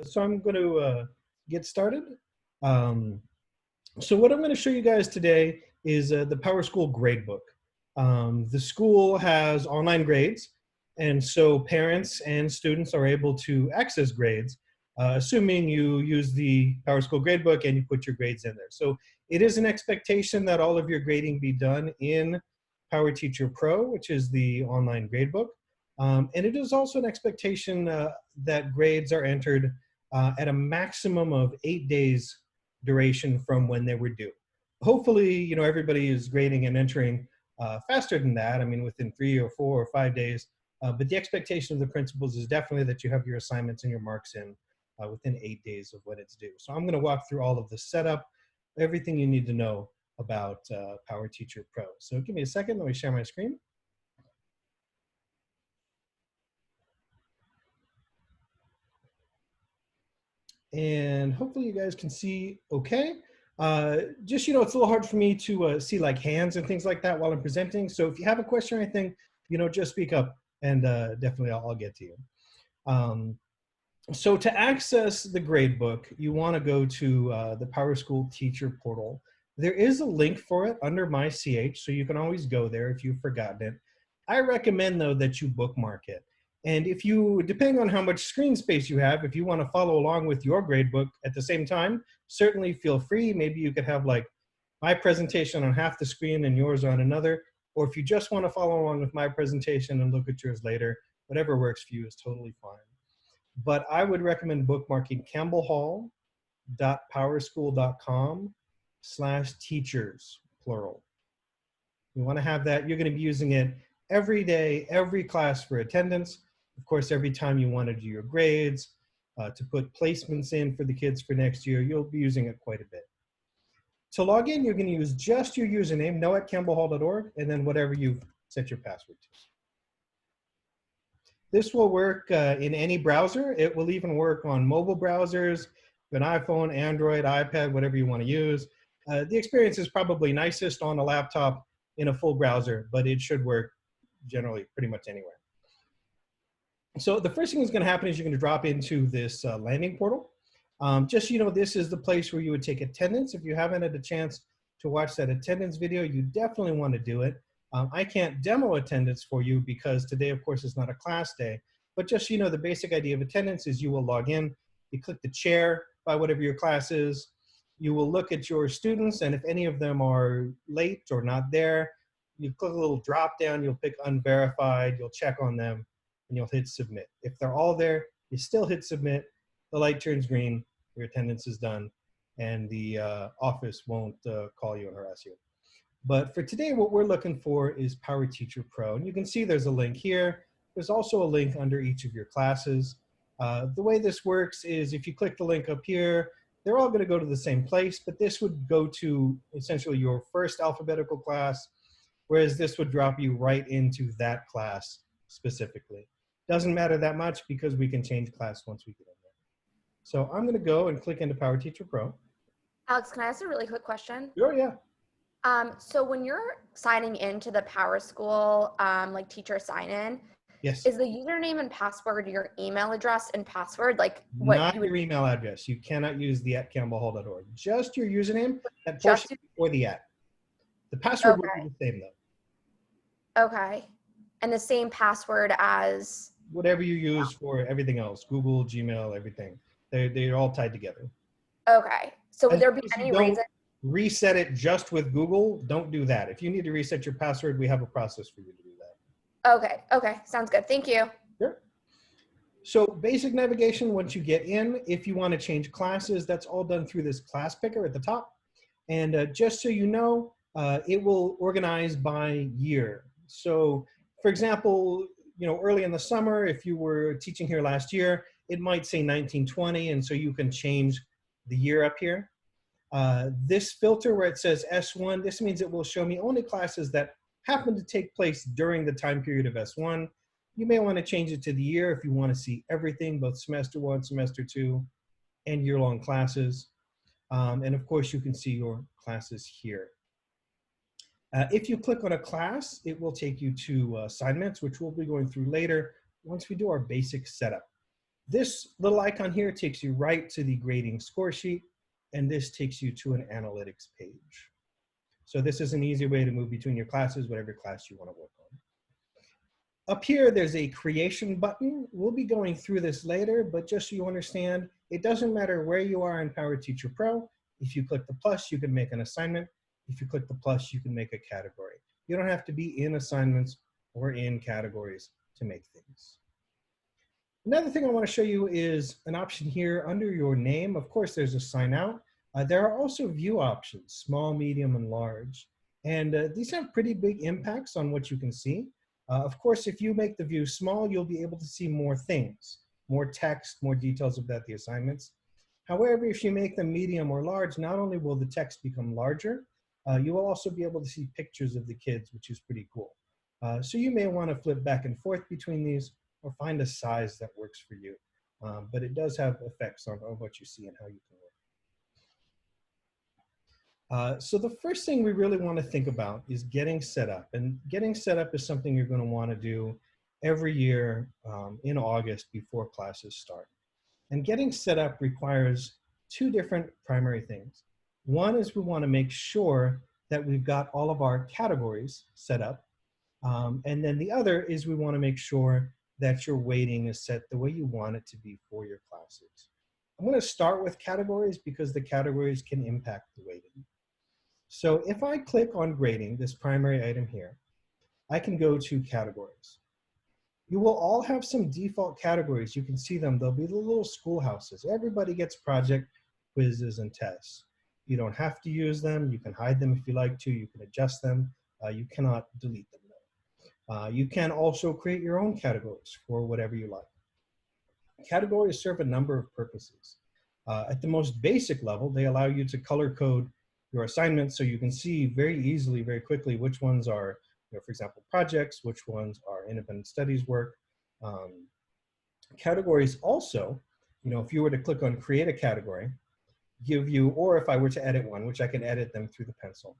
So I'm going to get started. Um, so what I'm going to show you guys today is the PowerSchool gradebook. The school has online grades, and so parents and students are able to access grades, assuming you use the PowerSchool gradebook and you put your grades in there. So it is an expectation that all of your grading be done in PowerTeacher Pro, which is the online gradebook. And it is also an expectation that grades are entered at a maximum of 8 days duration from when they were due. Hopefully, you know, everybody is grading and entering faster than that. I mean, within 3 or 4 or 5 days. But the expectation of the principals is definitely that you have your assignments and your marks in within 8 days of when it's due. So I'm going to walk through all of the setup, everything you need to know about PowerTeacher Pro. So give me a second. Let me share my screen. And hopefully you guys can see okay. Just, you know, it's a little hard for me to see like hands and things like that while I'm presenting. So if you have a question or anything, you know, just speak up and definitely I'll get to you. So to access the gradebook, you want to go to the PowerSchool teacher portal. There is a link for it under My CH, so you can always go there if you've forgotten it. I recommend, though, that you bookmark it. And if you, depending on how much screen space you have, if you want to follow along with your gradebook at the same time, certainly feel free. Maybe you could have like my presentation on half the screen and yours on another. Or if you just want to follow along with my presentation and look at yours later, whatever works for you is totally fine. But I would recommend bookmarking campbellhall.powerschool.com/teachers, plural. You want to have that. You're going to be using it every day, every class for attendance. Of course, every time you want to do your grades, to put placements in for the kids for next year, you'll be using it quite a bit. To log in, you're going to use just your username, noah@campbellhall.org, and then whatever you've set your password to. This will work in any browser. It will even work on mobile browsers, an iPhone, Android, iPad, whatever you want to use. The experience is probably nicest on a laptop in a full browser, but it should work generally pretty much anywhere. So the first thing that's going to happen is you're going to drop into this landing portal. Just, you know, this is the place where you would take attendance. If you haven't had a chance to watch that attendance video, you definitely want to do it. I can't demo attendance for you because today, of course, is not a class day. But just, you know, the basic idea of attendance is you will log in, you click the chair by whatever your class is, you will look at your students, and if any of them are late or not there, you click a little drop down, you'll pick unverified, you'll check on them, and you'll hit submit. If they're all there, you still hit submit, the light turns green, your attendance is done, and the office won't call you and harass you. But for today, what we're looking for is PowerTeacher Pro. And you can see there's a link here. There's also a link under each of your classes. The way this works is if you click the link up here, they're all going to go to the same place, but this would go to essentially your first alphabetical class, whereas this would drop you right into that class specifically. Doesn't matter that much because we can change class once we get in there. So I'm going to go and click into PowerTeacher Pro. Alex, can I ask a really quick question? Sure, yeah. So when you're signing into the PowerSchool like teacher sign-in, yes, is the username and password your email address and password? Like what not you would your email address. You cannot use the @campbellhall.org. Just your username, that just portion or the @. The password will okay. be the same though. Okay. And the same password as Whatever you use for everything else, Google, Gmail, everything. They're all tied together. okay. So would there be any reason? Reset it just with Google. Don't do that. If you need to reset your password, we have a process for you to do that. Okay. Okay. Sounds good. Thank you. Sure. So basic navigation, once you get in, if you want to change classes, that's all done through this class picker at the top. And just so you know, it will organize by year. So for example, you know, early in the summer, if you were teaching here last year, it might say 1920, and so you can change the year up here. This filter where it says S1, this means it will show me only classes that happen to take place during the time period of S1. You may want to change it to the year if you want to see everything, both semester 1, semester 2, and year-long classes. And of course, you can see your classes here. If you click on a class, it will take you to assignments, which we'll be going through later once we do our basic setup. This little icon here takes you right to the grading score sheet, and this takes you to an analytics page. So this is an easy way to move between your classes, whatever class you want to work on. Up here, there's a creation button. We'll be going through this later, but just so you understand, it doesn't matter where you are in PowerTeacher Pro. If you click the plus, you can make an assignment. If you click the plus, you can make a category. You don't have to be in assignments or in categories to make things. Another thing I want to show you is an option here under your name. Of course, there's a sign out. There are also view options, small, medium, and large. And these have pretty big impacts on what you can see. Of course, if you make the view small, you'll be able to see more things, more text, more details about the assignments. However, if you make them medium or large, not only will the text become larger, you will also be able to see pictures of the kids, which is pretty cool. So you may want to flip back and forth between these or find a size that works for you. But it does have effects on what you see and how you can work. So the first thing we really want to think about is getting set up. And getting set up is something you're going to want to do every year in August before classes start. And getting set up requires two different primary things. One is we want to make sure that we've got all of our categories set up. And then the other is we want to make sure that your weighting is set the way you want it to be for your classes. I'm going to start with categories because the categories can impact the weighting. So if I click on grading, this primary item here, I can go to categories. You will all have some default categories. You can see them. They'll be the little schoolhouses. Everybody gets project, quizzes, and tests. You don't have to use them. You can hide them if you like to. You can adjust them. You cannot delete them. You can also create your own categories for whatever you like. Categories serve a number of purposes. At the most basic level, they allow you to color code your assignments so you can see very easily, very quickly, which ones are, for example, projects, which ones are independent studies work. Categories also, if you were to click on create a category, give you, or if I were to edit one, which I can edit them through the pencil.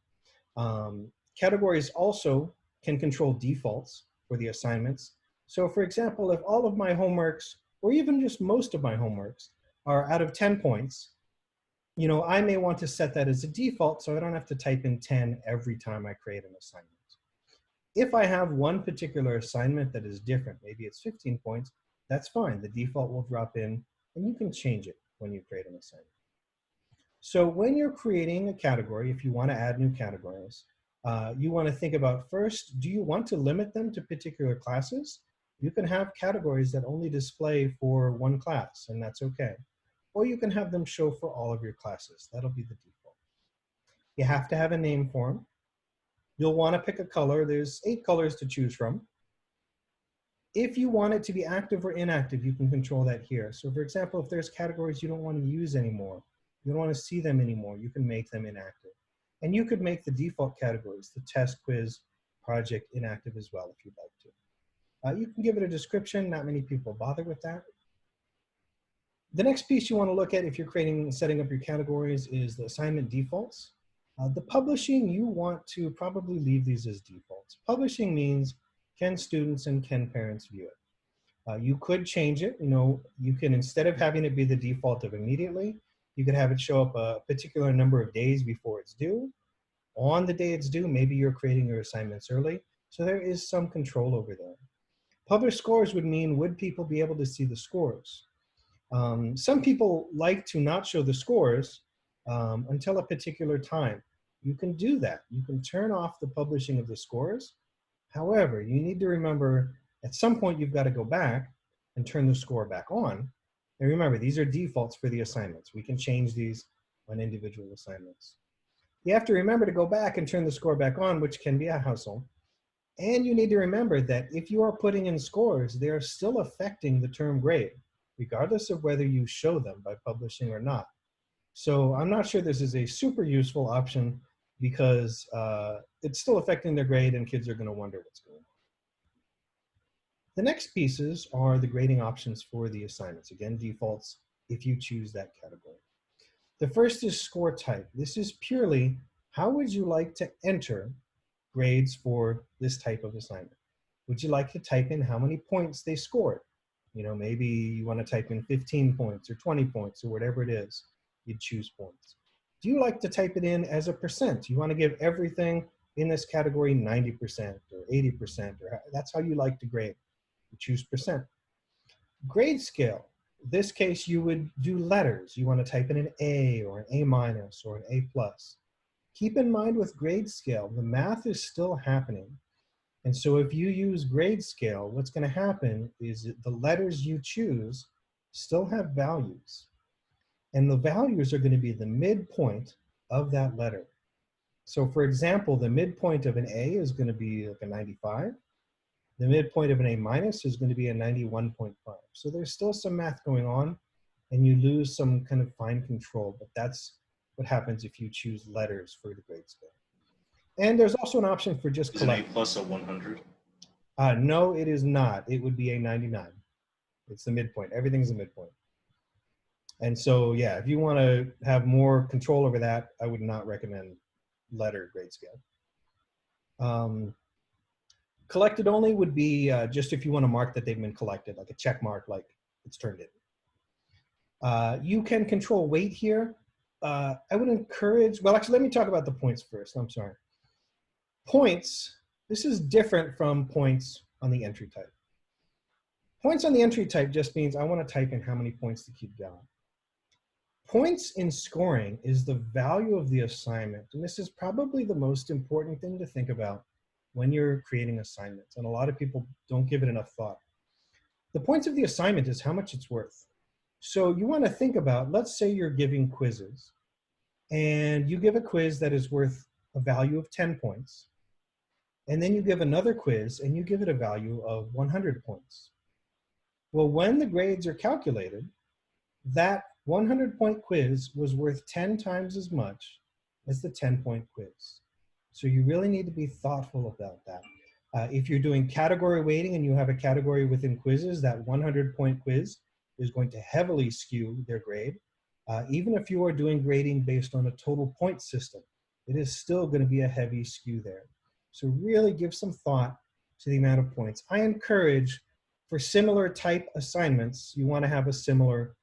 Categories also can control defaults for the assignments. So for example, if all of my homeworks, or even just most of my homeworks, are out of 10 points, I may want to set that as a default so I don't have to type in 10 every time I create an assignment. If I have one particular assignment that is different, maybe it's 15 points, that's fine. The default will drop in and you can change it when you create an assignment. So when you're creating a category, if you want to add new categories, you want to think about first, do you want to limit them to particular classes? You can have categories that only display for one class, and that's okay. Or you can have them show for all of your classes. That'll be the default. You have to have a name for them. You'll want to pick a color. There's 8 colors to choose from. If you want it to be active or inactive, you can control that here. So for example, if there's categories you don't want to use anymore, you don't want to see them anymore, you can make them inactive. And you could make the default categories, the test, quiz, project, inactive as well if you'd like to. You can give it a description. Not many people bother with that. The next piece you want to look at if you're setting up your categories is the assignment defaults. The publishing, you want to probably leave these as defaults. Publishing means can students and can parents view it? You could change it. You can, instead of having it be the default of immediately, you could have it show up a particular number of days before it's due. On the day it's due, maybe you're creating your assignments early. So there is some control over there. Published scores would mean, would people be able to see the scores? Some people like to not show the scores until a particular time. You can do that. You can turn off the publishing of the scores. However, you need to remember at some point you've got to go back and turn the score back on. And remember, these are defaults for the assignments. We can change these on individual assignments. You have to remember to go back and turn the score back on, which can be a hassle. And you need to remember that if you are putting in scores, they are still affecting the term grade, regardless of whether you show them by publishing or not. So I'm not sure this is a super useful option because it's still affecting their grade and kids are going to wonder what's going on. The next pieces are the grading options for the assignments. Again, defaults if you choose that category. The first is score type. This is purely how would you like to enter grades for this type of assignment? Would you like to type in how many points they scored? You know, maybe you want to type in 15 points or 20 points or whatever it is, you'd choose points. Do you like to type it in as a percent? You want to give everything in this category 90% or 80%, or that's how you like to grade. You choose percent. Grade scale. This case, you would do letters. You want to type in an A or an A minus or an A plus. Keep in mind with grade scale, the math is still happening. And so if you use grade scale, what's going to happen is that the letters you choose still have values. And the values are going to be the midpoint of that letter. So for example, the midpoint of an A is going to be like a 95. The midpoint of an A minus is going to be a 91.5. So there's still some math going on, and you lose some kind of fine control, but that's what happens if you choose letters for the grade scale. And there's also an option for just collect. Is an A plus a 100? No, it is not. It would be a 99. It's the midpoint. Everything's a midpoint. And so, yeah, if you want to have more control over that, I would not recommend letter grade scale. Collected only would be just if you want to mark that they've been collected, like a check mark, like it's turned in. You can control weight here. I would encourage, well, actually, let me talk about the points first. I'm sorry. Points, this is different from points on the entry type. Points on the entry type just means I want to type in how many points to keep going. Points in scoring is the value of the assignment, and this is probably the most important thing to think about when you're creating assignments, and a lot of people don't give it enough thought. The points of the assignment is how much it's worth. So you want to think about, let's say you're giving quizzes, and you give a quiz that is worth a value of 10 points, and then you give another quiz and you give it a value of 100 points. Well, when the grades are calculated, that 100-point quiz was worth 10 times as much as the 10-point quiz. So you really need to be thoughtful about that. If you're doing category weighting and you have a category within quizzes, that 100-point quiz is going to heavily skew their grade. Even if you are doing grading based on a total point system, it is still going to be a heavy skew there. So really give some thought to the amount of points. I encourage, for similar type assignments, you want to have a similar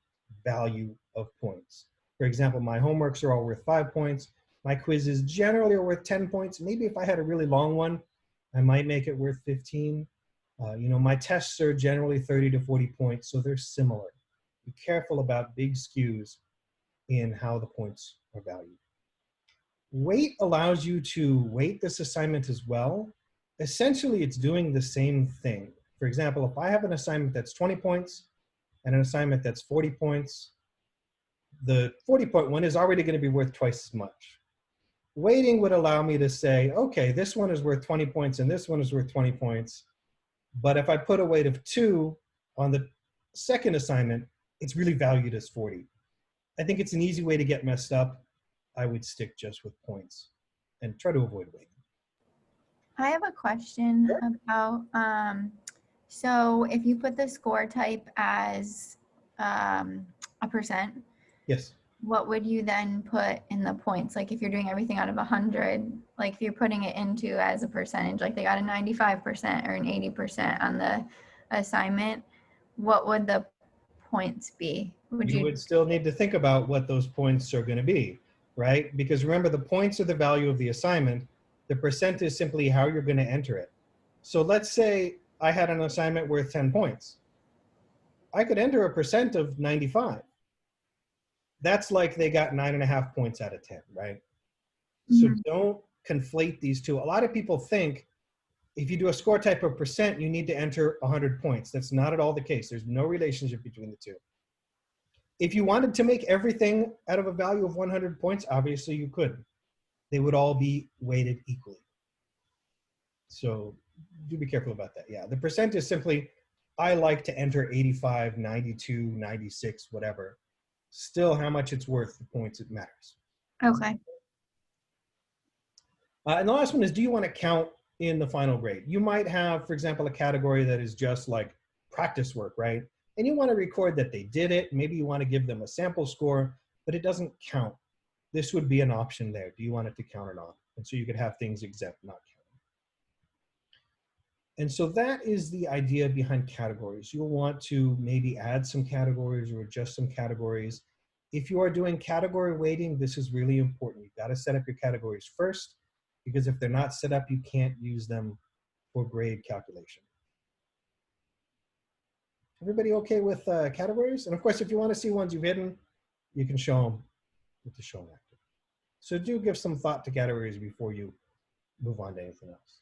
value of points. For example, my homeworks are all worth 5 points. My quizzes generally are worth 10 points. Maybe if I had a really long one, I might make it worth 15. You know, my tests are generally 30 to 40 points, so they're similar. Be careful about big skews in how the points are valued. Weight allows you to weight this assignment as well. Essentially, it's doing the same thing. For example, if I have an assignment that's 20 points and an assignment that's 40 points, the 40-point one is already going to be worth twice as much. Weighting would allow me to say, okay, this one is worth 20 points and this one is worth 20 points. But if I put a weight of 2 on the second assignment, it's really valued as 40. I think it's an easy way to get messed up. I would stick just with points and try to avoid weighting. I have a question about, so if you put the score type as a percent, Yes. what would you then put in the points? Like if you're doing everything out of 100, like if you're putting it into as a percentage, like they got a 95% or an 80% on the assignment, what would the points be? You would still need to think about what those points are going to be, right? Because remember, the points are the value of the assignment. The percent is simply how you're going to enter it. So let's say I had an assignment worth 10 points. I could enter a percent of 95. That's like they got 9.5 points out of 10, right? So don't conflate these two. A lot of people think if you do a score type of percent, you need to enter 100 points. That's not at all the case. There's no relationship between the two. If you wanted to make everything out of a value of 100 points, obviously you could. They would all be weighted equally. So do be careful about that. Yeah, the percent is simply, I like to enter 85, 92, 96, whatever. Still, how much it's worth, the points, it matters. Okay. And the last one is, do you want to count in the final grade? You might have, for example, a category that is just like practice work, right? And you want to record that they did it. Maybe you want to give them a sample score, but it doesn't count. This would be an option there. Do you want it to count or not? And so you could have things exempt, not And so that is the idea behind categories. You'll want to maybe add some categories or adjust some categories. If you are doing category weighting, this is really important. You've got to set up your categories first, because if they're not set up, you can't use them for grade calculation. Everybody okay with categories? And of course, if you want to see ones you've hidden, you can show them with the show active. So do give some thought to categories before you move on to anything else.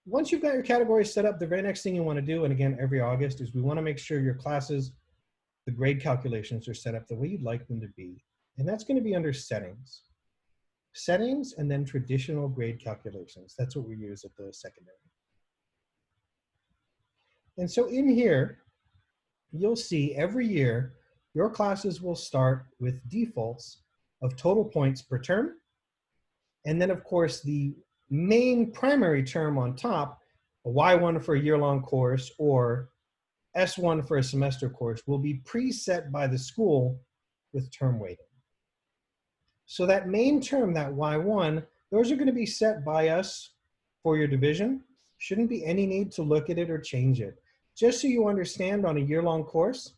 Once you've got your categories set up, the very next thing you want to do, and again, every August, is we want to make sure your classes, the grade calculations are set up the way you'd like them to be. And that's going to be under settings. Settings and then traditional grade calculations. That's what we use at the secondary. And so in here, you'll see every year, your classes will start with defaults of total points per term. And then of course, the main primary term on top, a Y1 for a year-long course or S1 for a semester course, will be preset by the school with term weighting. So that main term, that Y1, those are going to be set by us for your division. Shouldn't be any need to look at it or change it. Just so you understand, on a year-long course,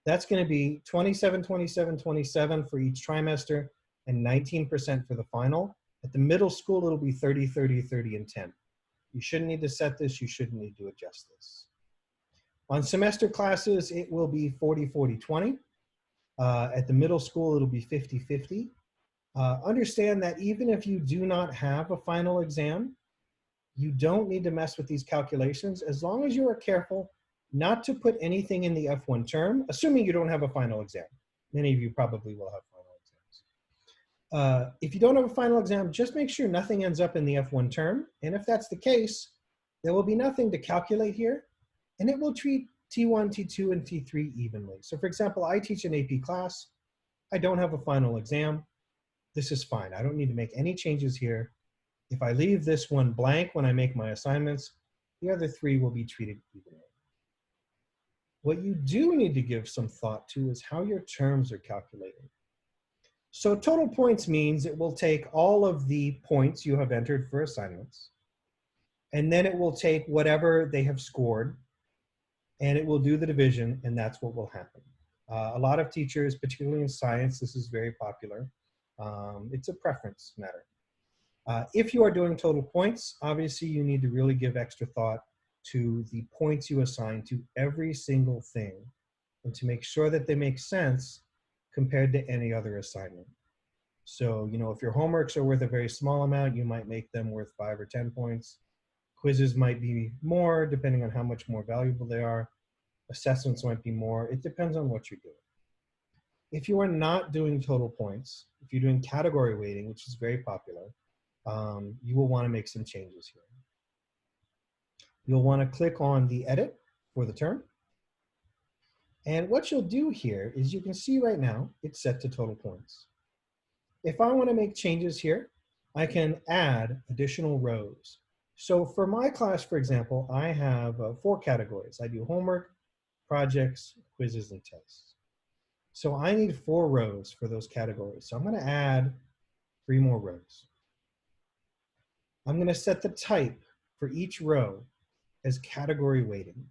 that's going to be 27, 27, 27 for each trimester and 19% for the final. At the middle school, it'll be 30, 30, 30, and 10. You shouldn't need to set this. You shouldn't need to adjust this. On semester classes, it will be 40, 40, 20. At the middle school, it'll be 50, 50. Understand that even if you do not have a final exam, you don't need to mess with these calculations as long as you are careful not to put anything in the F1 term, assuming you don't have a final exam. Many of you probably will have final exams. If you don't have a final exam, just make sure nothing ends up in the F1 term. And if that's the case, there will be nothing to calculate here, and it will treat T1, T2, and T3 evenly. So for example, I teach an AP class. I don't have a final exam. This is fine. I don't need to make any changes here. If I leave this one blank when I make my assignments, the other three will be treated evenly. What you do need to give some thought to is how your terms are calculated. So total points means it will take all of the points you have entered for assignments, and then it will take whatever they have scored, and it will do the division, and that's what will happen. A lot of teachers, particularly in science, this is very popular. It's a preference matter. If you are doing total points, obviously you need to really give extra thought to the points you assign to every single thing and to make sure that they make sense compared to any other assignment. So, you know, if your homeworks are worth a very small amount, you might make them worth 5 or 10 points. Quizzes might be more, depending on how much more valuable they are. Assessments might be more. It depends on what you're doing. If you are not doing total points, if you're doing category weighting, which is very popular, you will want to make some changes here. You'll want to click on the edit for the term. And what you'll do here is you can see right now it's set to total points. If I want to make changes here, I can add additional rows. So for my class, for example, I have 4 categories. I do homework, projects, quizzes, and tests. So I need 4 rows for those categories. So I'm going to add 3 more rows. I'm going to set the type for each row as category weighting.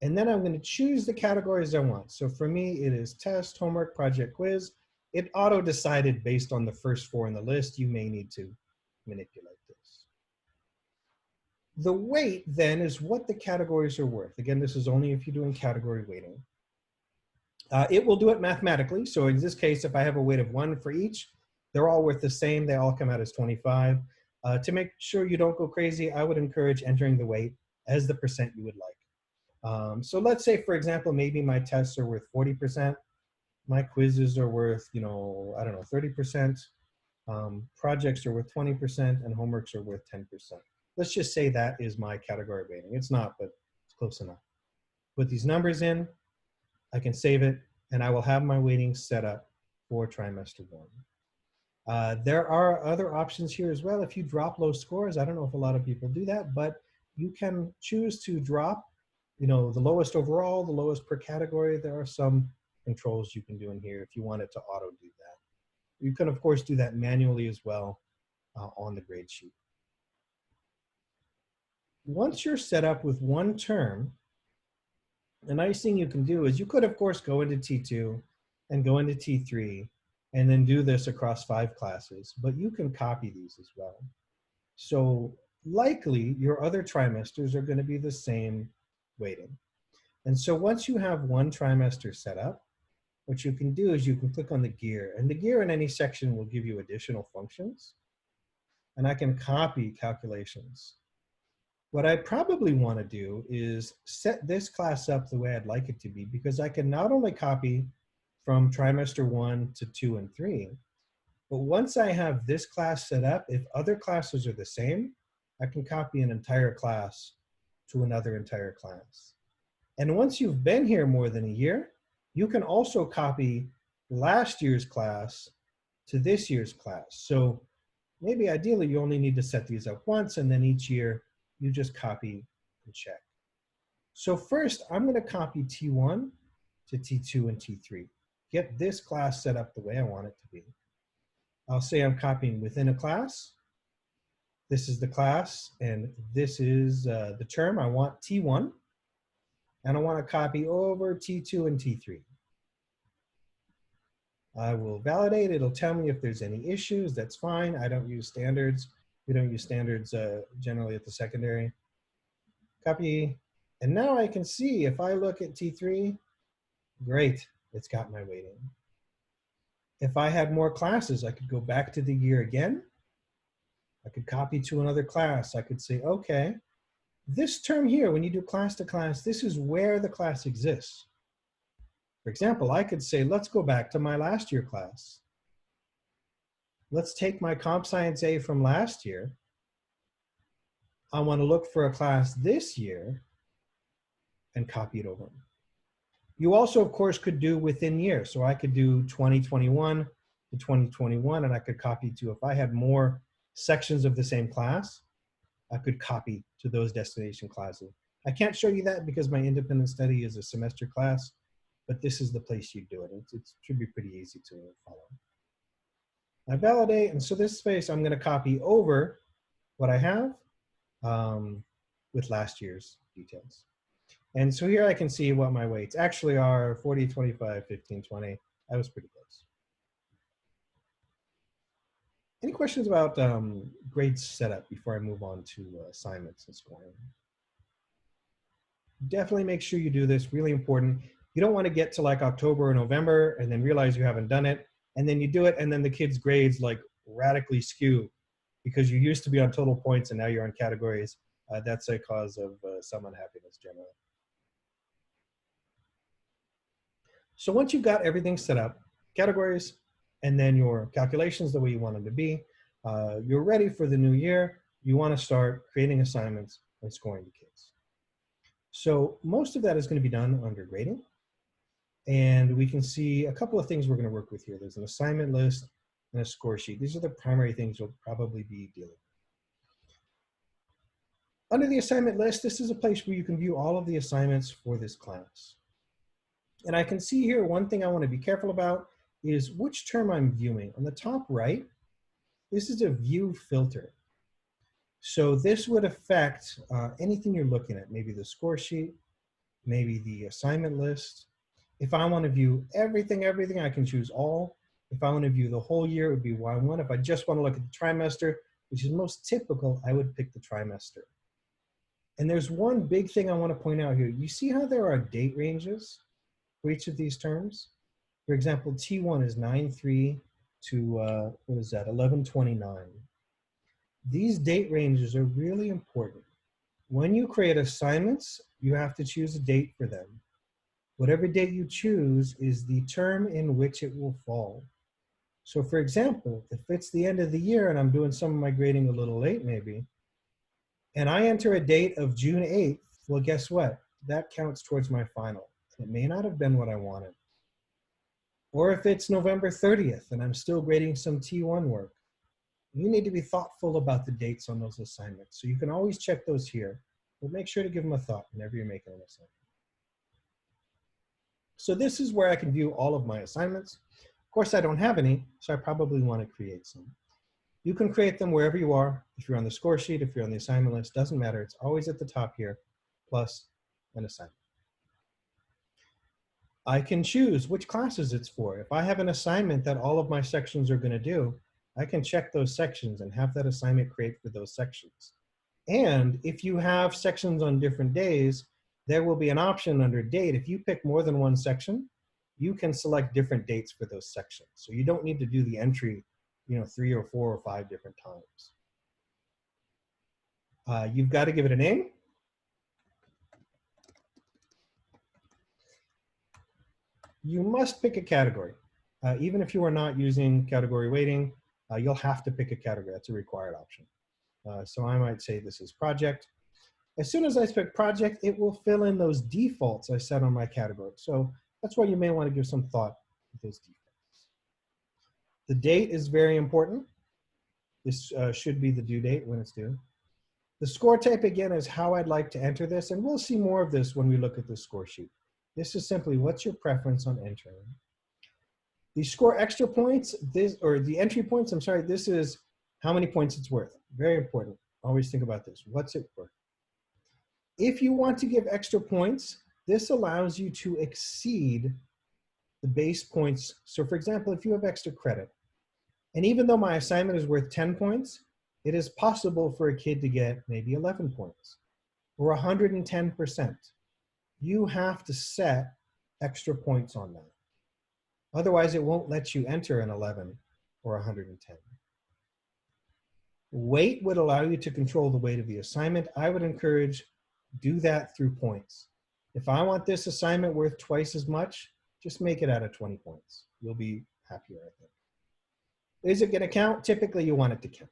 And then I'm going to choose the categories I want. So for me, it is test, homework, project, quiz. It auto-decided based on the first 4 in the list. You may need to manipulate this. The weight then is what the categories are worth. Again, this is only if you're doing category weighting. It will do it mathematically. So in this case, if I have a weight of 1 for each, they're all worth the same. They all come out as 25. To make sure you don't go crazy, I would encourage entering the weight as the percent you would like. So let's say, for example, maybe my tests are worth 40%. My quizzes are worth, you know, I don't know, 30%. Projects are worth 20%, and homeworks are worth 10%. Let's just say that is my category weighting. It's not, but it's close enough. Put these numbers in, I can save it, and I will have my weighting set up for trimester 1. There are other options here as well. If you drop low scores, I don't know if a lot of people do that, but you can choose to drop, you know, the lowest overall, the lowest per category. There are some controls you can do in here if you want it to auto do that. You can, of course, do that manually as well on the grade sheet. once you're set up with one term, the nice thing you can do is you could, of course, go into T2 and go into T3 and then do this across 5 classes, but you can copy these as well. So likely your other trimesters are going to be the same weighting. And so once you have one trimester set up, what you can do is you can click on the gear, and the gear in any section will give you additional functions. And I can copy calculations. What I probably want to do is set this class up the way I'd like it to be, because I can not only copy from trimester 1 to 2 and 3, but once I have this class set up, if other classes are the same, I can copy an entire class to another entire class. And once you've been here more than a year, you can also copy last year's class to this year's class. So maybe ideally you only need to set these up once, and then each year you just copy and check. So first I'm going to copy T1 to T2 and T3. Get this class set up the way I want it to be. I'll say I'm copying within a class. This is the class, and this is the term. I want T1, and I want to copy over T2 and T3. I will validate. It'll tell me if there's any issues. That's fine. I don't use standards. We don't use standards generally at the secondary. Copy. And now I can see if I look at T3, great, it's got my weighting. If I had more classes, I could go back to the year again. I could copy to another class. I could say, okay, this term here, when you do class to class, this is where the class exists. For example, I could say, let's go back to my last year class. Let's take my Comp Science A from last year. I want to look for a class this year and copy it over. You also, of course, could do within years. So I could do 2021 to 2021, and I could copy to, if I had more sections of the same class, I could copy to those destination classes. I can't show you that because my independent study is a semester class, but this is the place you do it. It should be pretty easy to follow. I validate, and so this space I'm going to copy over what I have with last year's details. And so here I can see what my weights actually are: 40, 25, 15, 20. I was pretty close. Any questions about grade setup before I move on to assignments and scoring? Definitely make sure you do this, really important. You don't want to get to like October or November and then realize you haven't done it, and then you do it and then the kids' grades like radically skew because you used to be on total points and now you're on categories. That's a cause of some unhappiness generally. So once you've got everything set up, categories, and then your calculations the way you want them to be, you're ready for the new year. You want to start creating assignments and scoring the kids. So most of that is going to be done under grading. And we can see a couple of things we're going to work with here. There's an assignment list and a score sheet. These are the primary things you'll probably be dealing with. Under the assignment list, this is a place where you can view all of the assignments for this class. And I can see here, one thing I want to be careful about is which term I'm viewing. On the top right, this is a view filter. So this would affect anything you're looking at, maybe the score sheet, maybe the assignment list. If I want to view everything, I can choose all. If I want to view the whole year, it would be Y1. If I just want to look at the trimester, which is most typical, I would pick the trimester. And there's one big thing I want to point out here. You see how there are date ranges for each of these terms? For example, T1 is 9/3 to, what is that, 11/29. These date ranges are really important. When you create assignments, you have to choose a date for them. Whatever date you choose is the term in which it will fall. So for example, if it's the end of the year and I'm doing some of my grading a little late maybe, and I enter a date of June 8th, well, guess what? That counts towards my final. It may not have been what I wanted. Or if it's November 30th and I'm still grading some T1 work, you need to be thoughtful about the dates on those assignments. So you can always check those here, but make sure to give them a thought whenever you're making an assignment. So this is where I can view all of my assignments. Of course, I don't have any, so I probably want to create some. You can create them wherever you are. If you're on the score sheet, if you're on the assignment list, doesn't matter. It's always at the top here, plus an assignment. I can choose which classes it's for. If I have an assignment that all of my sections are going to do, I can check those sections and have that assignment create for those sections. And if you have sections on different days, there will be an option under date. If you pick more than one section, you can select different dates for those sections. So you don't need to do the entry, 3 or 4 or 5 different times. You've got to give it a name. You must pick a category. Even if you are not using category weighting, you'll have to pick a category. That's a required option. So I might say this is project. As soon as I pick project, it will fill in those defaults I set on my category. So that's why you may want to give some thought to those defaults. The date is very important. This should be the due date when it's due. The score type, again, is how I'd like to enter this, and we'll see more of this when we look at the score sheet. This is simply what's your preference on entering. The score extra points, the entry points, I'm sorry, this is how many points it's worth. Very important. Always think about this. What's it worth? If you want to give extra points, this allows you to exceed the base points. So for example, if you have extra credit, and even though my assignment is worth 10 points, it is possible for a kid to get maybe 11 points or 110%. You have to set extra points on that. Otherwise, it won't let you enter an 11 or 110. Weight would allow you to control the weight of the assignment. I would encourage do that through points. If I want this assignment worth twice as much, just make it out of 20 points. You'll be happier, I think. Is it going to count? Typically, you want it to count.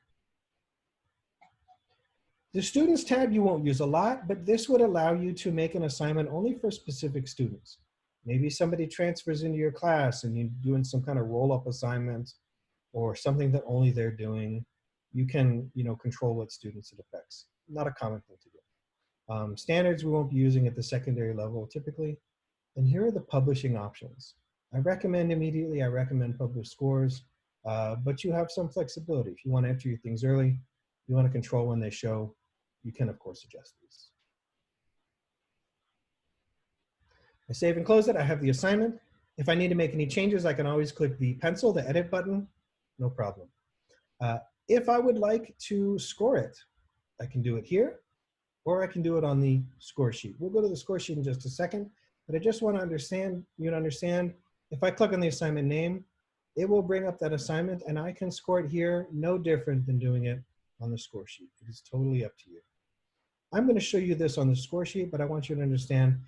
The students tab you won't use a lot, but this would allow you to make an assignment only for specific students. Maybe somebody transfers into your class and you're doing some kind of roll-up assignment or something that only they're doing. You can, control what students it affects. Not a common thing to do. Standards we won't be using at the secondary level typically. And here are the publishing options. I recommend immediately, I recommend publish scores, but you have some flexibility. If you want to enter your things early, you want to control when they show, you can of course adjust these. I save and close it. I have the assignment. If I need to make any changes, I can always click the pencil, the edit button, no problem. If I would like to score it, I can do it here, or I can do it on the score sheet. We'll go to the score sheet in just a second, but I just want to understand, if I click on the assignment name, it will bring up that assignment and I can score it here, no different than doing it on the score sheet. It is totally up to you. I'm going to show you this on the score sheet, but I want you to understand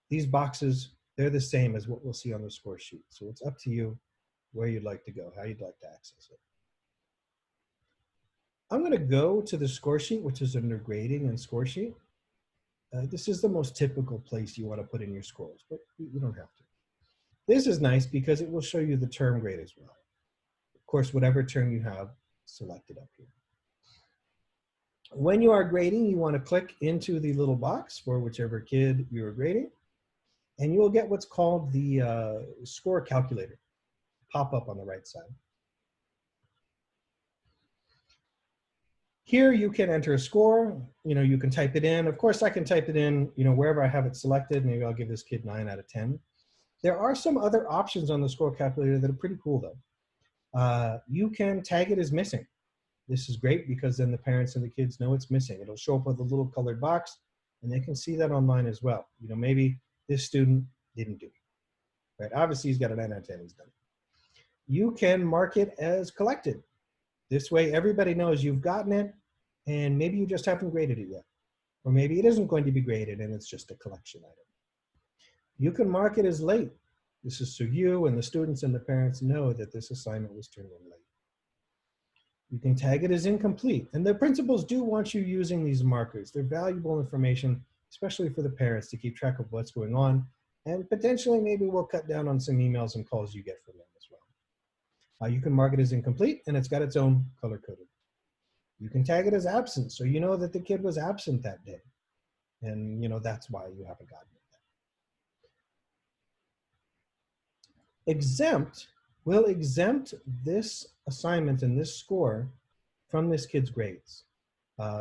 these boxes, they're the same as what we'll see on the score sheet. So it's up to you where you'd like to go, how you'd like to access it. I'm going to go to the score sheet, which is under grading and score sheet. This is the most typical place you want to put in your scores, but you don't have to. This is nice because it will show you the term grade as well. Of course, whatever term you have selected up here. When you are grading, you want to click into the little box for whichever kid you are grading, and you will get what's called the score calculator pop up on the right side. Here you can enter a score, you can type it in. Of course, I can type it in, wherever I have it selected. Maybe I'll give this kid 9 out of 10. There are some other options on the score calculator that are pretty cool though. You can tag it as missing. This is great because then the parents and the kids know it's missing. It'll show up with a little colored box and they can see that online as well. Maybe this student didn't do it, right? Obviously he's got a 9 out of 10, he's done it. You can mark it as collected. This way everybody knows you've gotten it and maybe you just haven't graded it yet. Or maybe it isn't going to be graded and it's just a collection item. You can mark it as late. This is so you and the students and the parents know that this assignment was turned in late. You can tag it as incomplete. And the principals do want you using these markers. They're valuable information, especially for the parents to keep track of what's going on. And potentially maybe we'll cut down on some emails and calls you get from them as well. You can mark it as incomplete and it's got its own color coded. You can tag it as absent, so you know that the kid was absent that day. And that's why you haven't gotten it. Exempt will exempt this assignment and this score from this kid's grades.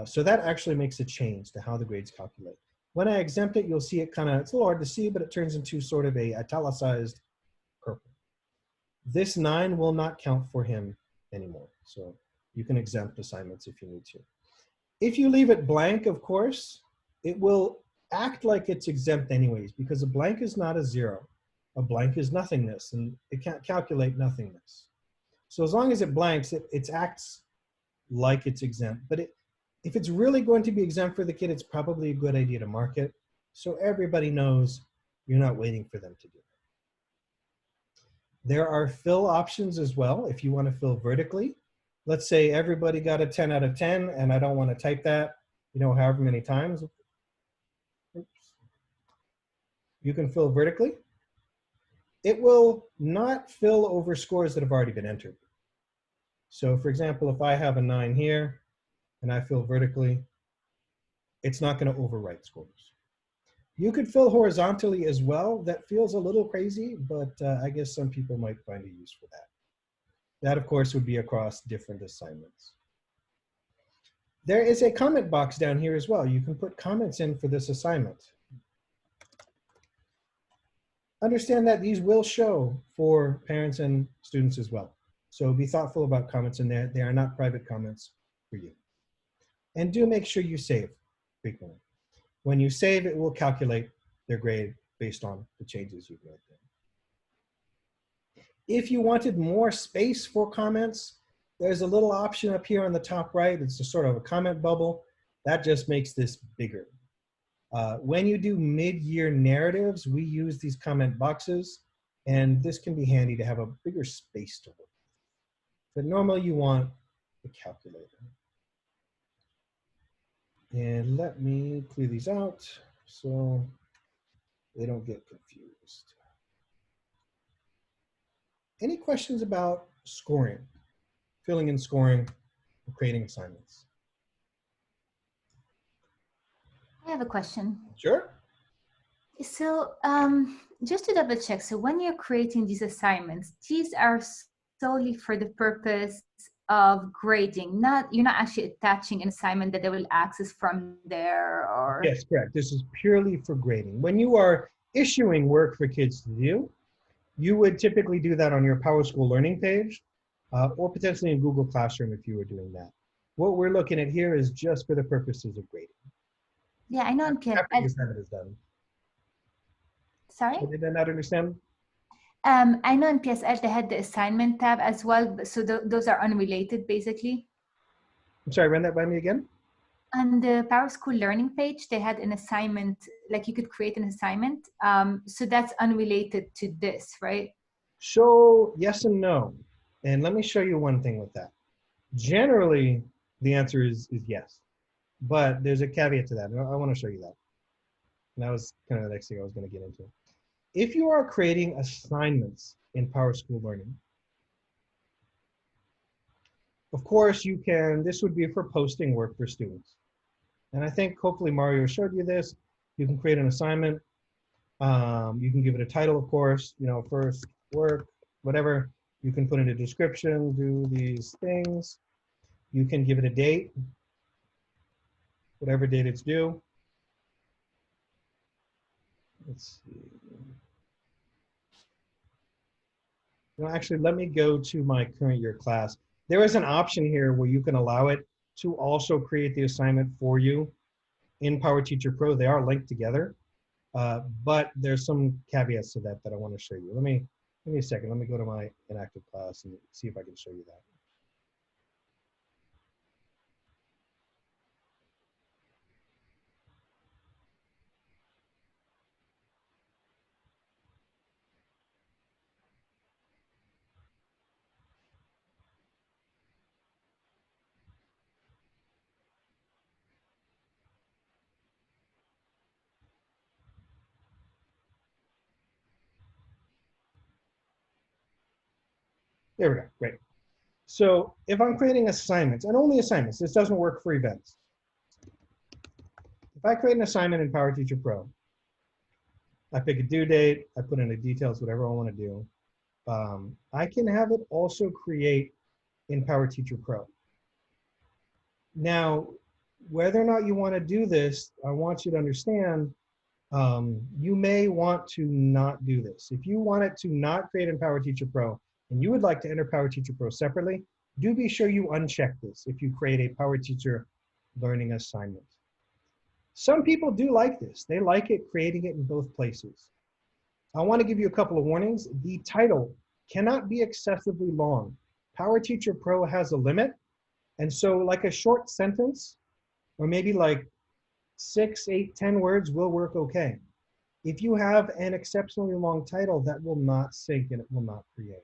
So that actually makes a change to how the grades calculate. When I exempt it, you'll see it kind of, it's a little hard to see, but it turns into sort of a italicized purple. This 9 will not count for him anymore. So you can exempt assignments if you need to. If you leave it blank, of course, it will act like it's exempt anyways, because a blank is not a 0. A blank is nothingness, and it can't calculate nothingness. So as long as it blanks, it acts like it's exempt. But if it's really going to be exempt for the kid, it's probably a good idea to mark it so everybody knows you're not waiting for them to do it. There are fill options as well if you want to fill vertically. Let's say everybody got a 10 out of 10 and I don't want to type that, however many times. Oops. You can fill vertically. It will not fill over scores that have already been entered. So for example, if I have a 9 here and I fill vertically, it's not going to overwrite scores. You could fill horizontally as well. That feels a little crazy, but I guess some people might find a use for that. That, of course, would be across different assignments. There is a comment box down here as well. You can put comments in for this assignment. Understand that these will show for parents and students as well. So be thoughtful about comments in there. They are not private comments for you. And do make sure you save frequently. When you save, it will calculate their grade based on the changes you've made there. If you wanted more space for comments, there's a little option up here on the top right. It's a sort of a comment bubble. That just makes this bigger. When you do mid-year narratives, we use these comment boxes, and this can be handy to have a bigger space to work with. But normally you want the calculator. And let me clear these out so they don't get confused. Any questions about scoring, filling in scoring, or creating assignments? I have a question. Sure. So just to double check, so when you're creating these assignments, these are solely for the purpose of grading, you're not actually attaching an assignment that they will access from there, or? Yes, correct. This is purely for grading. When you are issuing work for kids to do, you would typically do that on your PowerSchool learning page, or potentially in Google Classroom if you were doing that. What we're looking at here is just for the purposes of grading. Yeah, I know in After the assignment is done. Sorry? Did I not understand? I know in PSL they had the assignment tab as well, so those are unrelated basically. I'm sorry, run that by me again? On the PowerSchool learning page, they had an assignment, like you could create an assignment. So that's unrelated to this, right? So yes and no. And let me show you one thing with that. Generally, the answer is yes. But there's a caveat to that. I want to show you that. And that was kind of the next thing I was going to get into. If you are creating assignments in PowerSchool Learning, of course you can, this would be for posting work for students. And I think hopefully Mario showed you this. You can create an assignment. You can give it a title, of course, first work, whatever. You can put in a description, do these things. You can give it a date, whatever date it's due. Let's see. Actually, let me go to my current year class. There is an option here where you can allow it to also create the assignment for you in PowerTeacher Pro. They are linked together, but there's some caveats to that I want to show you. Give me a second. Let me go to my inactive class and see if I can show you that. There we go, great. So if I'm creating assignments, and only assignments, this doesn't work for events. If I create an assignment in PowerTeacher Pro, I pick a due date, I put in the details, whatever I want to do. I can have it also create in PowerTeacher Pro. Now, whether or not you want to do this, I want you to understand you may want to not do this. If you wanted to not create in PowerTeacher Pro and you would like to enter PowerTeacher Pro separately, do be sure you uncheck this if you create a PowerTeacher learning assignment. Some people do like this. They like it creating it in both places. I want to give you a couple of warnings. The title cannot be excessively long. PowerTeacher Pro has a limit. And so like a short sentence, or maybe like 6, 8, 10 words will work okay. If you have an exceptionally long title, that will not sync and it will not create.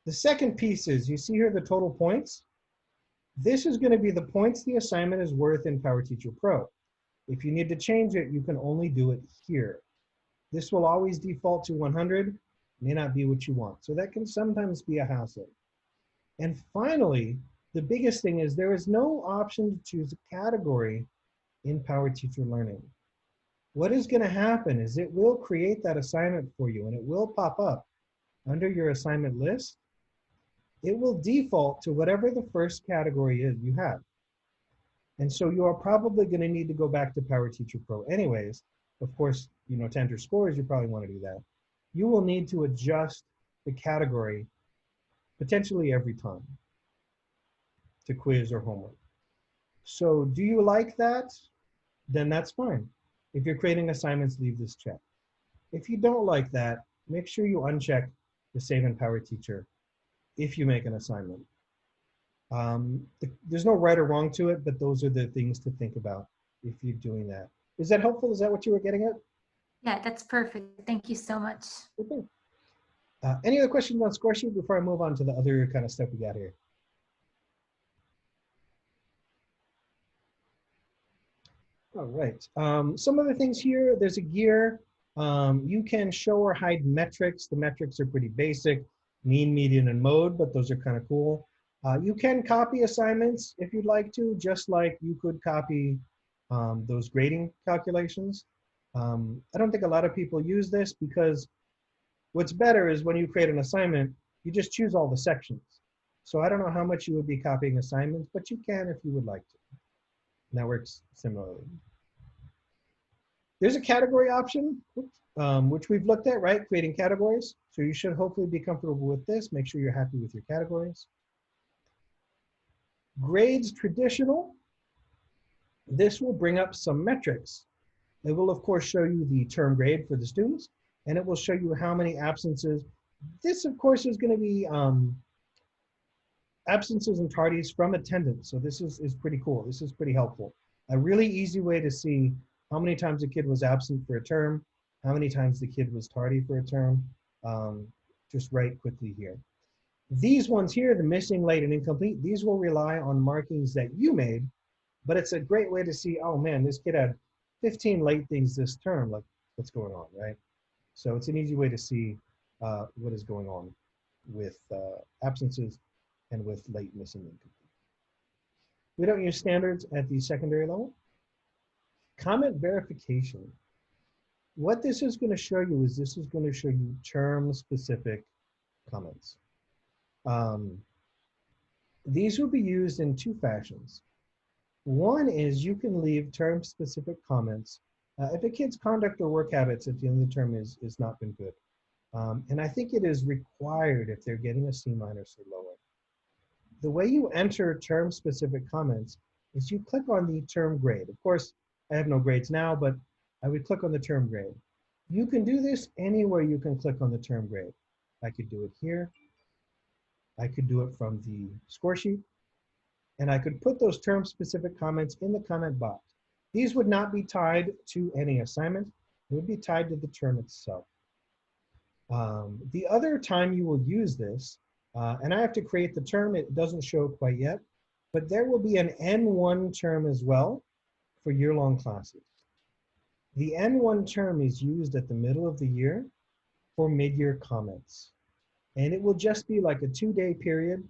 The second piece is, you see here the total points? This is going to be the points the assignment is worth in PowerTeacher Pro. If you need to change it, you can only do it here. This will always default to 100, may not be what you want. So that can sometimes be a hassle. And finally, the biggest thing is there is no option to choose a category in PowerTeacher Learning. What is going to happen is it will create that assignment for you and it will pop up under your assignment list. It will default to whatever the first category is you have. And so you are probably going to need to go back to PowerTeacher Pro anyways. Of course, you know, to enter scores, you probably want to do that. You will need to adjust the category potentially every time to quiz or homework. So do you like that? Then that's fine. If you're creating assignments, leave this check. If you don't like that, make sure you uncheck the Save in PowerTeacher if you make an assignment. There's no right or wrong to it, but those are the things to think about if you're doing that. Is that helpful? Is that what you were getting at? Yeah, that's perfect. Thank you so much. Okay. Any other questions on Scoresheet before I move on to the other kind of stuff we got here? All right. Some of the things here, there's a gear. You can show or hide metrics. The metrics are pretty basic, mean, median, and mode, but those are kind of cool. You can copy assignments if you'd like to, just like you could copy those grading calculations. I don't think a lot of people use this because what's better is when you create an assignment, you just choose all the sections. So I don't know how much you would be copying assignments, but you can if you would like to. And that works similarly. There's a category option, which we've looked at, right? Creating categories. So you should hopefully be comfortable with this. Make sure you're happy with your categories. Grades traditional. This will bring up some metrics. It will, of course, show you the term grade for the students, and it will show you how many absences. This, of course, is going to be absences and tardies from attendance. So this is pretty cool. This is pretty helpful. A really easy way to see how many times a kid was absent for a term, how many times the kid was tardy for a term, just right quickly here. These ones here, the missing, late, and incomplete, these will rely on markings that you made, but it's a great way to see, oh man, this kid had 15 late things this term, like what's going on, right? So it's an easy way to see what is going on with absences and with late, missing, incomplete. We don't use standards at the secondary level. Comment verification. What this is going to show you is this is going to show you term-specific comments. These will be used in two fashions. One is you can leave term-specific comments if a kid's conduct or work habits at the end of the term is not been good. And I think it is required if they're getting a C- or lower. The way you enter term-specific comments is you click on the term grade. Of course, I have no grades now, but I would click on the term grade. You can do this anywhere you can click on the term grade. I could do it here. I could do it from the score sheet. And I could put those term-specific comments in the comment box. These would not be tied to any assignment. It would be tied to the term itself. The other time you will use this, and I have to create the term, it doesn't show quite yet, but there will be an N1 term as well for year-long classes. The N1 term is used at the middle of the year for mid-year comments. And it will just be like a 2-day period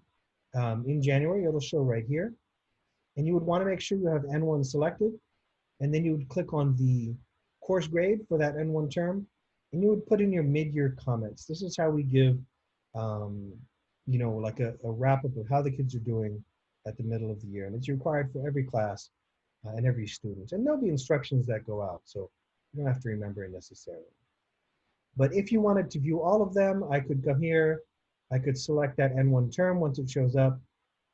in January. It'll show right here. And you would want to make sure you have N1 selected. And then you would click on the course grade for that N1 term. And you would put in your mid-year comments. This is how we give, you know, like a wrap-up of how the kids are doing at the middle of the year. And it's required for every class and every student. And there'll be instructions that go out, so you don't have to remember it necessarily. But if you wanted to view all of them, I could come here, I could select that N1 term once it shows up,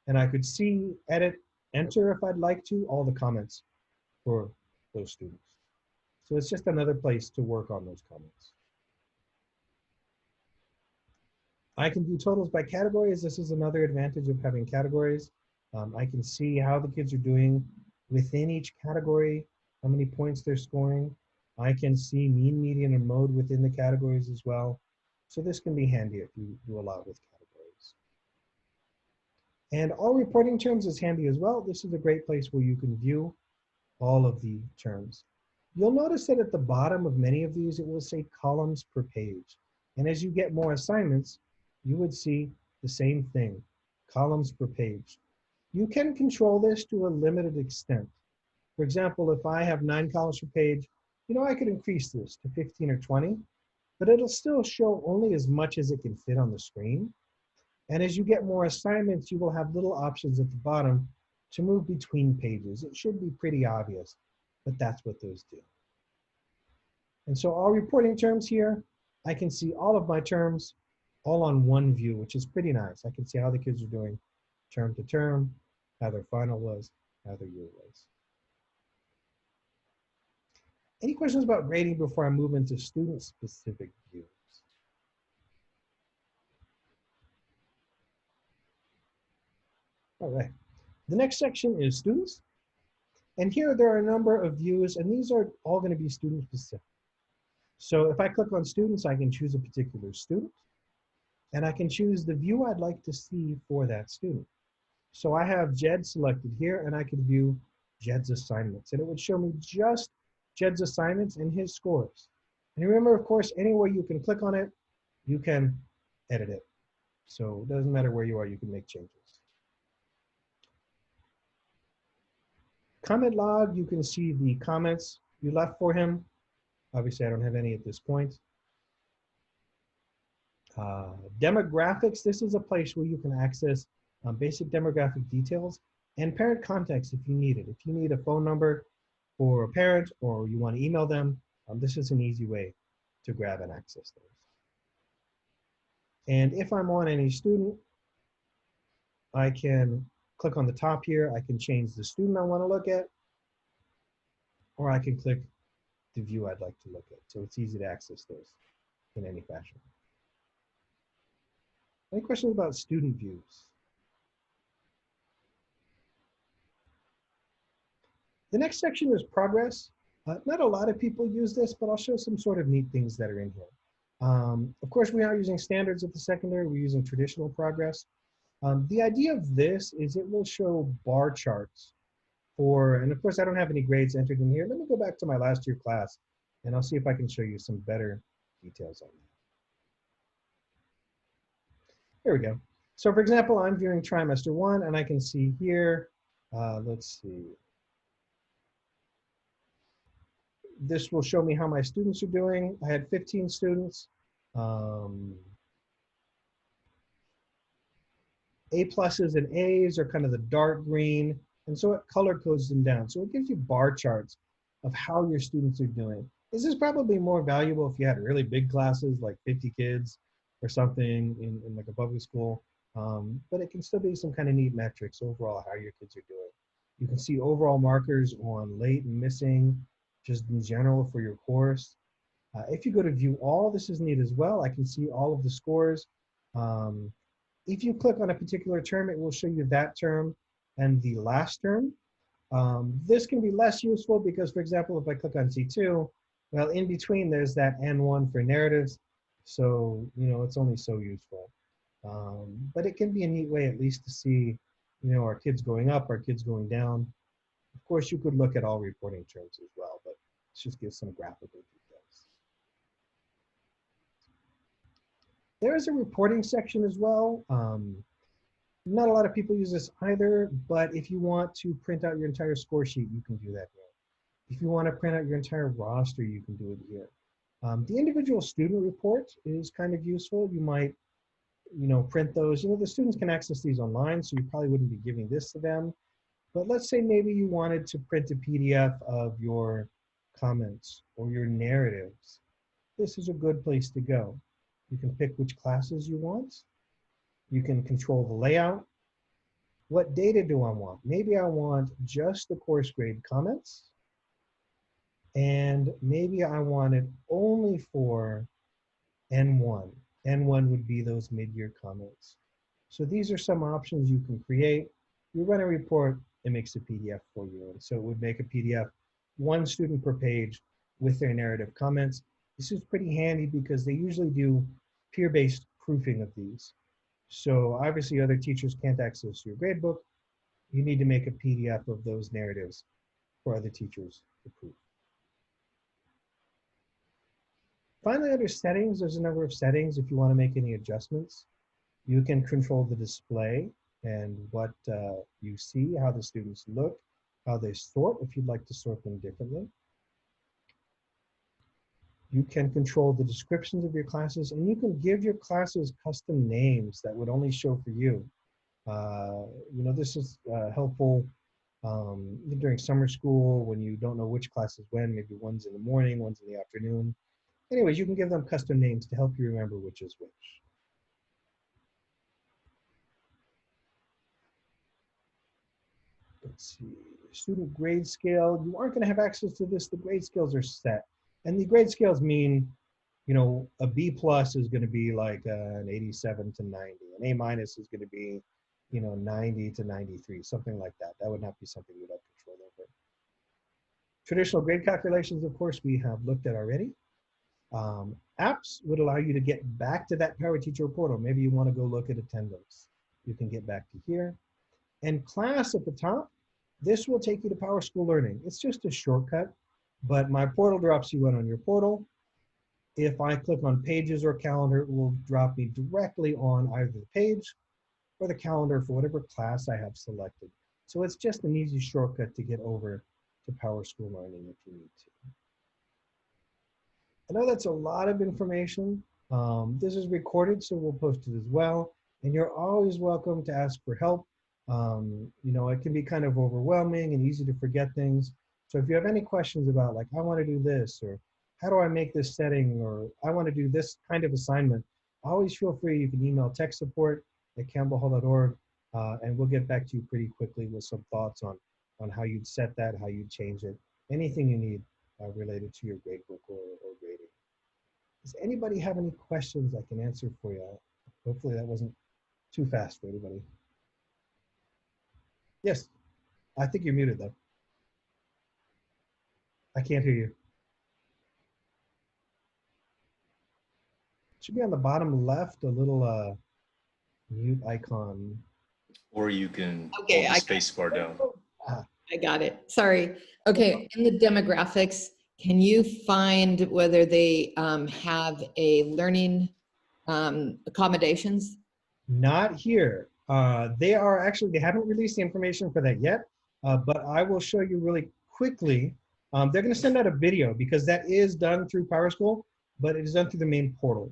and I could see, edit, enter if I'd like to, all the comments for those students. So it's just another place to work on those comments. I can view totals by categories. This is another advantage of having categories. I can see how the kids are doing within each category, how many points they're scoring. I can see mean, median, and mode within the categories as well. So this can be handy if you do a lot with categories. And all reporting terms is handy as well. This is a great place where you can view all of the terms. You'll notice that at the bottom of many of these, it will say columns per page. And as you get more assignments, you would see the same thing, columns per page. You can control this to a limited extent. For example, if I have 9 columns per page, you know, I could increase this to 15 or 20, but it'll still show only as much as it can fit on the screen. And as you get more assignments, you will have little options at the bottom to move between pages. It should be pretty obvious, but that's what those do. And so all reporting terms here, I can see all of my terms all on one view, which is pretty nice. I can see how the kids are doing term to term, how their final was, how their year was. Any questions about grading before I move into student-specific views? All right. The next section is students. And here there are a number of views, and these are all going to be student-specific. So if I click on students, I can choose a particular student, and I can choose the view I'd like to see for that student. So I have Jed selected here, and I can view Jed's assignments, and it would show me just Jed's assignments and his scores. And remember, of course, anywhere you can click on it, you can edit it. So it doesn't matter where you are, you can make changes. Comment log, you can see the comments you left for him. Obviously, I don't have any at this point. Demographics, this is a place where you can access basic demographic details and parent contacts if you need it. If you need a phone number for a parent or you want to email them, this is an easy way to grab and access those. And if I'm on any student, I can click on the top here. I can change the student I want to look at, or I can click the view I'd like to look at. So it's easy to access those in any fashion. Any questions about student views? The next section is progress. Not a lot of people use this, but I'll show some sort of neat things that are in here. Of course, we are using standards at the secondary. We're using traditional progress. The idea of this is it will show bar charts for, and of course, I don't have any grades entered in here. Let me go back to my last year class, and I'll see if I can show you some better details on that. Here we go. So for example, I'm viewing trimester 1, and I can see here, let's see. This will show me how my students are doing. I had 15 students. A pluses and A's are kind of the dark green, and so it color codes them down. So it gives you bar charts of how your students are doing. This is probably more valuable if you had really big classes, like 50 kids or something in like a public school, but it can still be some kind of neat metrics overall how your kids are doing. You can see overall markers on late and missing, just in general for your course. If you go to view all, this is neat as well. I can see all of the scores. If you click on a particular term, it will show you that term and the last term. This can be less useful because, for example, if I click on C2, well, in between there's that N1 for narratives. So, you know, it's only so useful. But it can be a neat way at least to see, you know, are kids going up, are kids going down? Of course, you could look at all reporting terms as well, but let's just give some graphical details. There is a reporting section as well. Not a lot of people use this either, but if you want to print out your entire score sheet, you can do that here. If you want to print out your entire roster, you can do it here. The individual student report is kind of useful. You might print those. The students can access these online, so you probably wouldn't be giving this to them. But let's say maybe you wanted to print a PDF of your comments or your narratives. This is a good place to go. You can pick which classes you want. You can control the layout. What data do I want? Maybe I want just the course grade comments. And maybe I want it only for N1. N1 would be those mid-year comments. So these are some options you can create. You run a report, it makes a PDF for you. And so it would make a PDF, one student per page with their narrative comments. This is pretty handy because they usually do peer-based proofing of these. So obviously other teachers can't access your gradebook. You need to make a PDF of those narratives for other teachers to proof. Finally, under settings, there's a number of settings if you want to make any adjustments. You can control the display and what you see, how the students look, how they sort, if you'd like to sort them differently. You can control the descriptions of your classes, and you can give your classes custom names that would only show for you. This is helpful during summer school when you don't know which class is when, maybe one's in the morning, one's in the afternoon. Anyways, you can give them custom names to help you remember which is which. Let's see, student grade scale. You aren't going to have access to this. The grade scales are set. And the grade scales mean, a B plus is going to be like an 87 to 90. An A minus is going to be, 90 to 93, something like that. That would not be something you'd have control over. Traditional grade calculations, of course, we have looked at already. Apps would allow you to get back to that PowerTeacher portal. Maybe you want to go look at attendance. You can get back to here. And class at the top, this will take you to PowerSchool Learning. It's just a shortcut, but my portal drops you in on your portal. If I click on pages or calendar, it will drop me directly on either the page or the calendar for whatever class I have selected. So it's just an easy shortcut to get over to PowerSchool Learning if you need to. I know that's a lot of information. This is recorded, so we'll post it as well. And you're always welcome to ask for help. It can be kind of overwhelming and easy to forget things. So if you have any questions about like, I want to do this, or how do I make this setting, or I want to do this kind of assignment, always feel free. You can email tech support@campbellhall.org, and we'll get back to you pretty quickly with some thoughts on how you'd set that, how you'd change it, anything you need related to your gradebook or grading. Does anybody have any questions I can answer for you? Hopefully that wasn't too fast for anybody. Yes, I think you're muted though. I can't hear you. Should be on the bottom left, a little mute icon. Or you can hold Okay, the space bar down. I got it. Sorry. Okay, in the demographics, can you find whether they have a learning accommodations? Not here. They haven't released the information for that yet, but I will show you really quickly. They're going to send out a video because that is done through PowerSchool, but it is done through the main portal.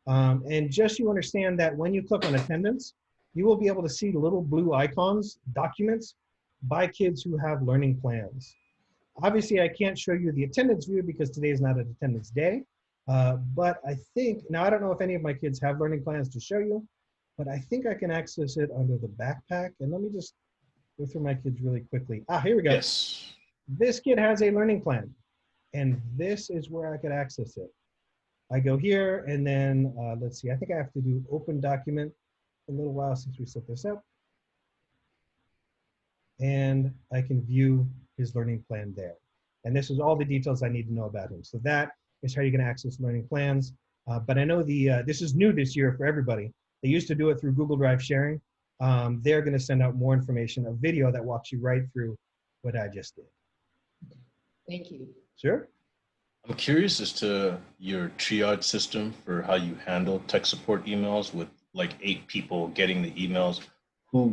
And just so you understand that when you click on attendance, you will be able to see the little blue icons, documents, by kids who have learning plans. Obviously, I can't show you the attendance view because today is not an attendance day, but I think, now I don't know if any of my kids have learning plans to show you, but I think I can access it under the backpack. And let me just go through my kids really quickly. Here we go. Yes. This kid has a learning plan, and this is where I could access it. I go here, and then let's see, I think I have to do open document. A little while since we set this up. And I can view his learning plan there. And this is all the details I need to know about him. So that is how you can access learning plans. But I know this is new this year for everybody. They used to do it through Google Drive sharing. They're going to send out more information, a video that walks you right through what I just did. Thank you. Sure. I'm curious as to your triage system for how you handle tech support emails with like 8 people getting the emails. Who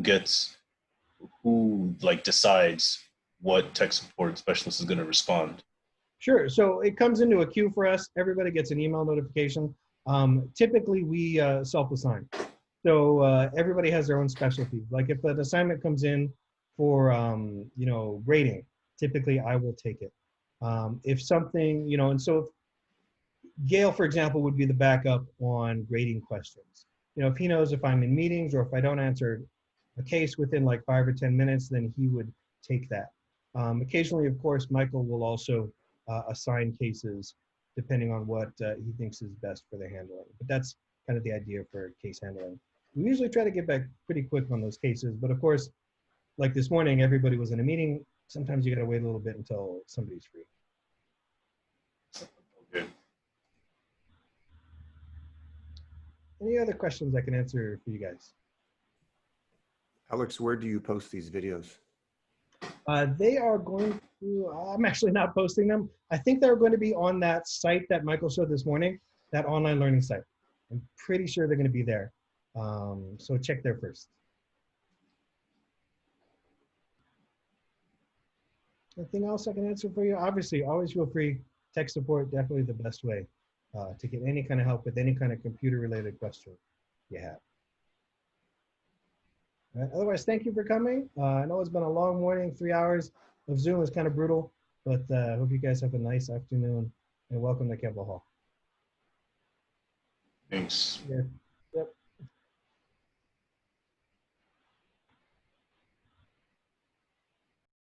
decides what tech support specialist is going to respond? Sure. So it comes into a queue for us. Everybody gets an email notification. Typically, we self-assign. So everybody has their own specialty. Like if an assignment comes in for, you know, grading, typically I will take it. If something, you know, and so if Gail, for example, would be the backup on grading questions. You know, if he knows if I'm in meetings or if I don't answer a case within like 5 or 10 minutes, then he would take that. Occasionally, of course, Michael will also assign cases depending on what he thinks is best for the handling. But that's kind of the idea for case handling. We usually try to get back pretty quick on those cases, but of course, like this morning, everybody was in a meeting. Sometimes you gotta wait a little bit until somebody's free. Okay. Any other questions I can answer for you guys? Alex, where do you post these videos? They are going to, I'm actually not posting them. I think they're going to be on that site that Michael showed this morning, that online learning site. I'm pretty sure they're going to be there. So check there first. Anything else I can answer for you? Obviously, always feel free. Tech support, definitely the best way to get any kind of help with any kind of computer related question you have. Otherwise, thank you for coming. I know it's been a long morning. 3 hours of Zoom is kind of brutal, but I hope you guys have a nice afternoon and welcome to Campbell Hall. Thanks. Yeah.